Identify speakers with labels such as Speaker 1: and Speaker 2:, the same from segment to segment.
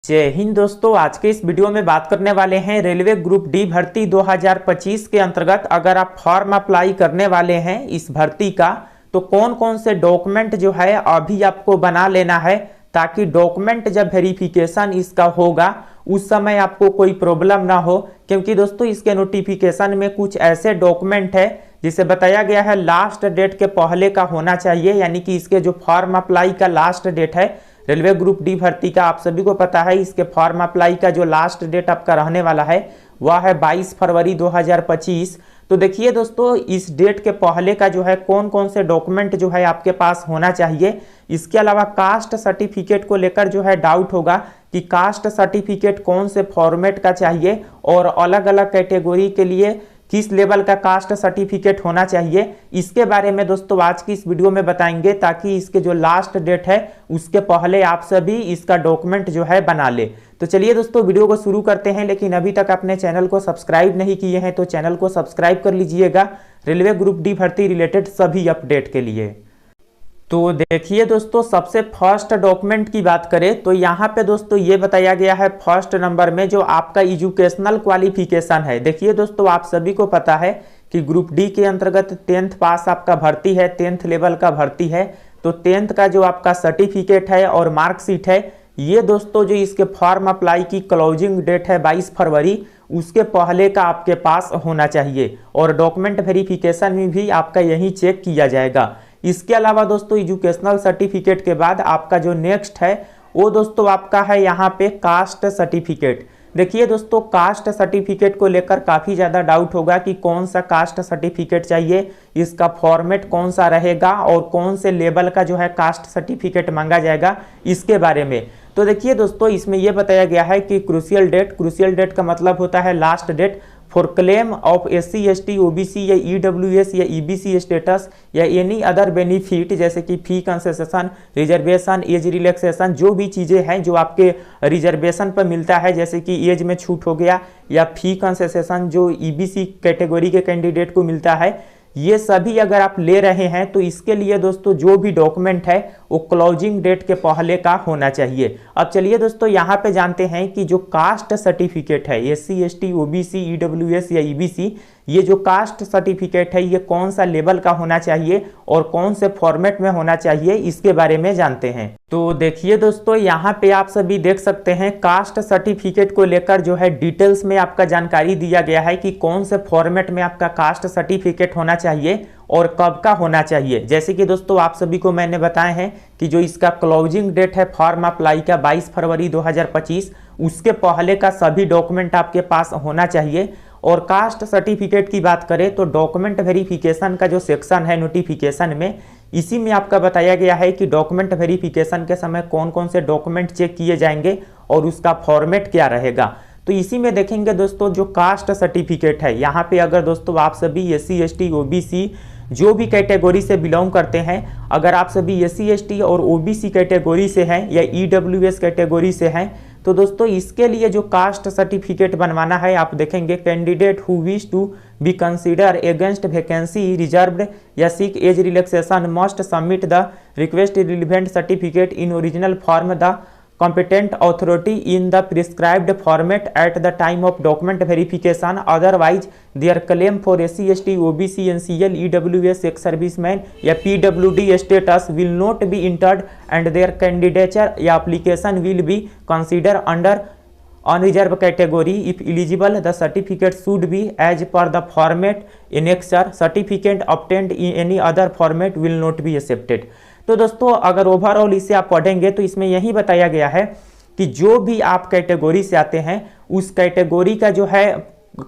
Speaker 1: जय हिंद दोस्तों, आज के इस वीडियो में बात करने वाले हैं रेलवे ग्रुप डी भर्ती 2025 के अंतर्गत अगर आप फॉर्म अप्लाई करने वाले हैं इस भर्ती का तो कौन कौन से डॉक्यूमेंट जो है अभी आपको बना लेना है ताकि डॉक्यूमेंट जब वेरिफिकेशन इसका होगा उस समय आपको कोई प्रॉब्लम ना हो। क्योंकि दोस्तों इसके नोटिफिकेशन में कुछ ऐसे डॉक्यूमेंट है जिसे बताया गया है लास्ट डेट के पहले का होना चाहिए, यानी कि इसके जो फॉर्म अप्लाई का लास्ट डेट है रेलवे ग्रुप डी भर्ती का, आप सभी को पता है इसके फॉर्म अप्लाई का जो लास्ट डेट आपका रहने वाला है वह है 22 फरवरी 2025। तो देखिए दोस्तों इस डेट के पहले का जो है कौन कौन से डॉक्यूमेंट जो है आपके पास होना चाहिए। इसके अलावा कास्ट सर्टिफिकेट को लेकर जो है डाउट होगा कि कास्ट सर्टिफिकेट कौन से फॉर्मेट का चाहिए और अलग अलग कैटेगरी के लिए किस लेवल का कास्ट सर्टिफिकेट होना चाहिए, इसके बारे में दोस्तों आज की इस वीडियो में बताएंगे ताकि इसके जो लास्ट डेट है उसके पहले आप सभी इसका डॉक्यूमेंट जो है बना ले। तो चलिए दोस्तों वीडियो को शुरू करते हैं, लेकिन अभी तक अपने चैनल को सब्सक्राइब नहीं किए हैं तो चैनल को सब्सक्राइब कर लीजिएगा रेलवे ग्रुप डी भर्ती रिलेटेड सभी अपडेट के लिए। तो देखिए दोस्तों सबसे फर्स्ट डॉक्यूमेंट की बात करें तो यहाँ पे दोस्तों ये बताया गया है फर्स्ट नंबर में जो आपका एजुकेशनल क्वालिफिकेशन है। देखिए दोस्तों आप सभी को पता है कि ग्रुप डी के अंतर्गत 10th पास आपका भर्ती है, 10th लेवल का भर्ती है। तो 10th का जो आपका सर्टिफिकेट है और मार्कशीट है ये दोस्तों जो इसके फॉर्म अप्लाई की क्लोजिंग डेट है 22 फरवरी उसके पहले का आपके पास होना चाहिए और डॉक्यूमेंट वेरिफिकेशन में भी आपका यही चेक किया जाएगा। इसके अलावा दोस्तों एजुकेशनल सर्टिफिकेट के बाद आपका जो नेक्स्ट है वो दोस्तों आपका है यहाँ पे कास्ट सर्टिफिकेट। देखिए दोस्तों कास्ट सर्टिफिकेट को लेकर काफ़ी ज़्यादा डाउट होगा कि कौन सा कास्ट सर्टिफिकेट चाहिए, इसका फॉर्मेट कौन सा रहेगा और कौन से लेवल का जो है कास्ट सर्टिफिकेट मांगा जाएगा इसके बारे में। तो देखिए दोस्तों इसमें यह बताया गया है कि क्रूशियल डेट का मतलब होता है last date for claim of SC ST OBC या EWS या EBC स्टेटस या एनी अदर बेनिफिट जैसे कि fee concession, reservation, age relaxation, जो भी चीज़ें हैं जो आपके रिजर्वेशन पर मिलता है जैसे कि एज में छूट हो गया या फी कंसेशन जो EBC कैटेगरी के कैंडिडेट को मिलता है, ये सभी अगर आप ले रहे हैं तो इसके लिए दोस्तों जो भी डॉक्यूमेंट है वो क्लोजिंग डेट के पहले का होना चाहिए। अब चलिए दोस्तों यहाँ पे जानते हैं कि जो कास्ट सर्टिफिकेट है SC ST OBC EWS या EBC, ये जो कास्ट सर्टिफिकेट है ये कौन सा लेवल का होना चाहिए और कौन से फॉर्मेट में होना चाहिए इसके बारे में जानते हैं। तो देखिए दोस्तों यहाँ पे आप सभी देख सकते हैं कास्ट सर्टिफिकेट को लेकर जो है डिटेल्स में आपका जानकारी दिया गया है कि कौन से फॉर्मेट में आपका कास्ट सर्टिफिकेट होना चाहिए और कब का होना चाहिए। जैसे कि दोस्तों आप सभी को मैंने बताए हैं कि जो इसका क्लोजिंग डेट है फॉर्म अप्लाई का 22 फरवरी 2025 उसके पहले का सभी डॉक्यूमेंट आपके पास होना चाहिए। और कास्ट सर्टिफिकेट की बात करें तो डॉक्यूमेंट वेरिफिकेशन का जो सेक्शन है नोटिफिकेशन में इसी में आपका बताया गया है कि डॉक्यूमेंट वेरिफिकेशन के समय कौन कौन से डॉक्यूमेंट चेक किए जाएंगे और उसका फॉर्मेट क्या रहेगा। तो इसी में देखेंगे दोस्तों जो कास्ट सर्टिफिकेट है यहाँ पे अगर दोस्तों आप सभी SC ST OBC जो भी कैटेगरी से बिलोंग करते हैं, अगर आप सभी SC ST और OBC कैटेगरी से हैं या EWS कैटेगरी से हैं तो दोस्तों इसके लिए जो कास्ट सर्टिफिकेट बनवाना है आप देखेंगे candidate who wish to be consider against vacancy reserved या seek age relaxation must submit the request relevant certificate in original form the competent authority in the prescribed format at the time of document verification, otherwise their claim for SC ST OBC NCL EWS ex serviceman या PWD status will not be entered and their candidature या application will be considered under unreserved category. If eligible the certificate should be as per the format annexure. Certificate obtained in any other format will not be accepted. तो दोस्तों अगर overall इसे आप पढ़ेंगे तो इसमें यही बताया गया है कि जो भी आप कैटेगरी से आते हैं उस कैटेगरी का जो है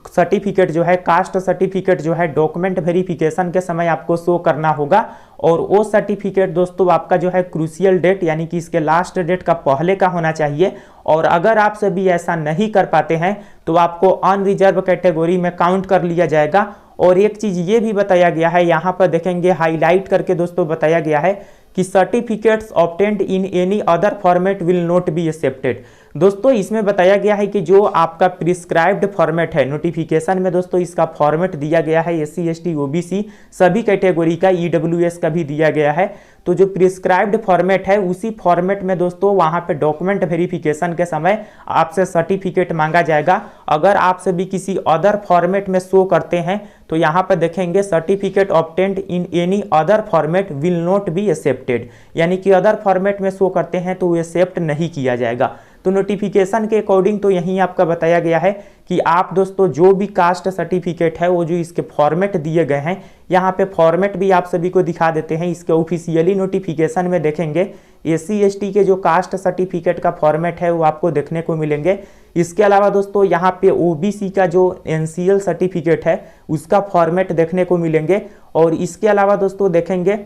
Speaker 1: सर्टिफिकेट जो है कास्ट सर्टिफिकेट जो है डॉक्यूमेंट वेरिफिकेशन के समय आपको शो करना होगा और वो सर्टिफिकेट दोस्तों आपका जो है क्रूशियल डेट यानी कि इसके लास्ट डेट का पहले का होना चाहिए। और अगर आप सभी ऐसा नहीं कर पाते हैं तो आपको अनरिजर्व कैटेगरी में काउंट कर लिया जाएगा। और एक चीज़ ये भी बताया गया है यहाँ पर देखेंगे हाईलाइट करके दोस्तों बताया गया है कि certificates obtained in any other format will not be accepted. दोस्तों इसमें बताया गया है कि जो आपका प्रिस्क्राइब्ड फॉर्मेट है नोटिफिकेशन में दोस्तों इसका फॉर्मेट दिया गया है SC ST OBC सभी कैटेगरी का, EWS का भी दिया गया है। तो जो प्रिस्क्राइब्ड फॉर्मेट है उसी फॉर्मेट में दोस्तों वहां पे डॉक्यूमेंट वेरिफिकेशन के समय आपसे सर्टिफिकेट मांगा जाएगा। अगर आप सभी किसी अदर फॉर्मेट में शो करते हैं तो यहाँ पर देखेंगे certificate obtained in any other format will not be accepted, यानी कि अदर फॉर्मेट में शो करते हैं तो एक्सेप्ट नहीं किया जाएगा। तो नोटिफिकेशन के अकॉर्डिंग तो यही आपका बताया गया है कि आप दोस्तों जो भी कास्ट सर्टिफिकेट है वो जो इसके फॉर्मेट दिए गए हैं, यहाँ पे फॉर्मेट भी आप सभी को दिखा देते हैं। इसके ऑफिशियली नोटिफिकेशन में देखेंगे SC ST के जो कास्ट सर्टिफिकेट का फॉर्मेट है वो आपको देखने को मिलेंगे। इसके अलावा दोस्तों यहाँ पे OBC का जो NCL सर्टिफिकेट है उसका फॉर्मेट देखने को मिलेंगे। और इसके अलावा दोस्तों देखेंगे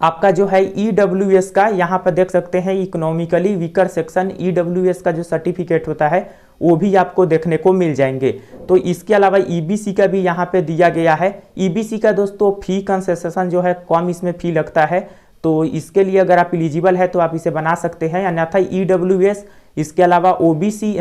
Speaker 1: आपका जो है EWS का, यहाँ पर देख सकते हैं इकोनॉमिकली वीकर सेक्शन EWS का जो सर्टिफिकेट होता है वो भी आपको देखने को मिल जाएंगे। तो इसके अलावा EBC का भी यहाँ पे दिया गया है। EBC का दोस्तों फी कंसेशन जो है कम इसमें फी लगता है, तो इसके लिए अगर आप एलिजिबल है तो आप इसे बना सकते हैं। अन्यथा EWS, इसके अलावा OBC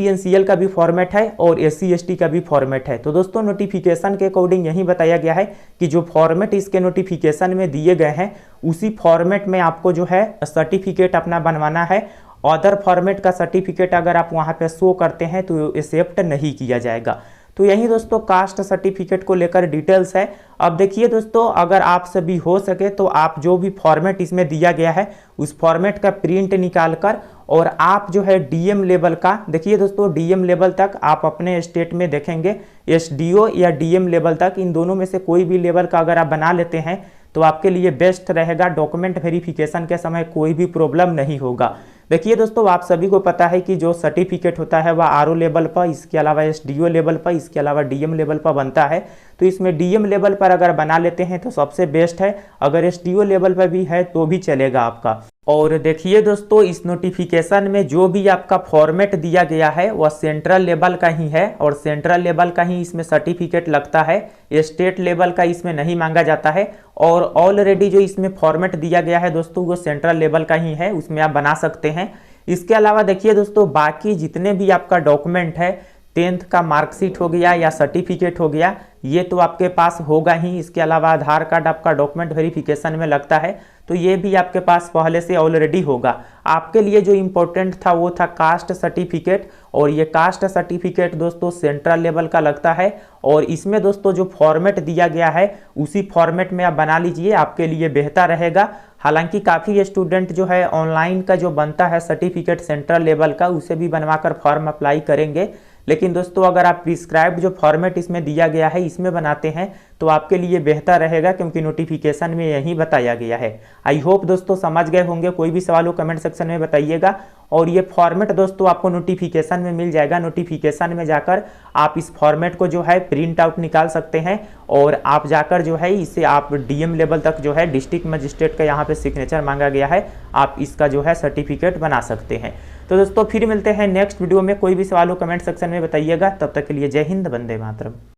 Speaker 1: NCL का भी फॉर्मेट है और SC ST का भी फॉर्मेट है। तो दोस्तों नोटिफिकेशन के अकॉर्डिंग यही बताया गया है कि जो फॉर्मेट इसके नोटिफिकेशन में दिए गए हैं उसी फॉर्मेट में आपको जो है सर्टिफिकेट अपना बनवाना है। अदर फॉर्मेट का सर्टिफिकेट अगर आप वहाँ पे शो करते हैं तो एक्सेप्ट नहीं किया जाएगा। तो यही दोस्तों कास्ट सर्टिफिकेट को लेकर डिटेल्स है। अब देखिए दोस्तों, अगर आप सभी हो सके तो आप जो भी फॉर्मेट इसमें दिया गया है उस फॉर्मेट का प्रिंट निकाल कर और आप जो है DM लेवल का, देखिए दोस्तों DM लेवल तक आप अपने स्टेट में देखेंगे SDO या DM लेवल तक, इन दोनों में से कोई भी लेवल का अगर आप बना लेते हैं तो आपके लिए बेस्ट रहेगा। डॉक्यूमेंट वेरिफिकेशन के समय कोई भी प्रॉब्लम नहीं होगा। देखिए दोस्तों, आप सभी को पता है कि जो सर्टिफिकेट होता है वह RO लेवल पर, इसके अलावा SDO लेवल पर, इसके अलावा DM लेवल पर बनता है। तो इसमें DM लेवल पर अगर बना लेते हैं तो सबसे बेस्ट है, अगर SDO लेवल पर भी है तो भी चलेगा आपका। और देखिए दोस्तों, इस नोटिफिकेशन में जो भी आपका फॉर्मेट दिया गया है वह सेंट्रल लेवल का ही है और सेंट्रल लेवल का ही इसमें सर्टिफिकेट लगता है, स्टेट लेवल का इसमें नहीं मांगा जाता है। और ऑलरेडी जो इसमें फॉर्मेट दिया गया है दोस्तों वो सेंट्रल लेवल का ही है, उसमें आप बना सकते हैं। इसके अलावा देखिए दोस्तों, बाकी जितने भी आपका डॉक्यूमेंट है, 10th का मार्कशीट हो गया या सर्टिफिकेट हो गया, ये तो आपके पास होगा ही। इसके अलावा आधार कार्ड आपका डॉक्यूमेंट वेरिफिकेशन में लगता है तो ये भी आपके पास पहले से ऑलरेडी होगा। आपके लिए जो इम्पोर्टेंट था वो था कास्ट सर्टिफिकेट, और ये कास्ट सर्टिफिकेट दोस्तों सेंट्रल लेवल का लगता है। और इसमें दोस्तों जो फॉर्मेट दिया गया है उसी फॉर्मेट में आप बना लीजिए, आपके लिए बेहतर रहेगा। हालांकि काफ़ी स्टूडेंट जो है ऑनलाइन का जो बनता है सर्टिफिकेट सेंट्रल लेवल का उसे भी बनवाकर फॉर्म अप्लाई करेंगे, लेकिन दोस्तों अगर आप प्रिस्क्राइब्ड जो फॉर्मेट इसमें दिया गया है इसमें बनाते हैं तो आपके लिए बेहतर रहेगा, क्योंकि नोटिफिकेशन में यही बताया गया है। आई होप दोस्तों समझ गए होंगे। कोई भी सवाल हो कमेंट सेक्शन में बताइएगा। और ये फॉर्मेट दोस्तों आपको नोटिफिकेशन में मिल जाएगा। नोटिफिकेशन में जाकर आप इस फॉर्मेट को जो है प्रिंट आउट निकाल सकते हैं और आप जाकर जो है इसे आप DM लेवल तक जो है डिस्ट्रिक्ट मजिस्ट्रेट का यहाँ पे सिग्नेचर मांगा गया है, आप इसका जो है सर्टिफिकेट बना सकते हैं। तो दोस्तों फिर मिलते हैं नेक्स्ट वीडियो में। कोई भी सवाल हो कमेंट सेक्शन में बताइएगा। तब तक के लिए जय हिंद, वंदे मातरम।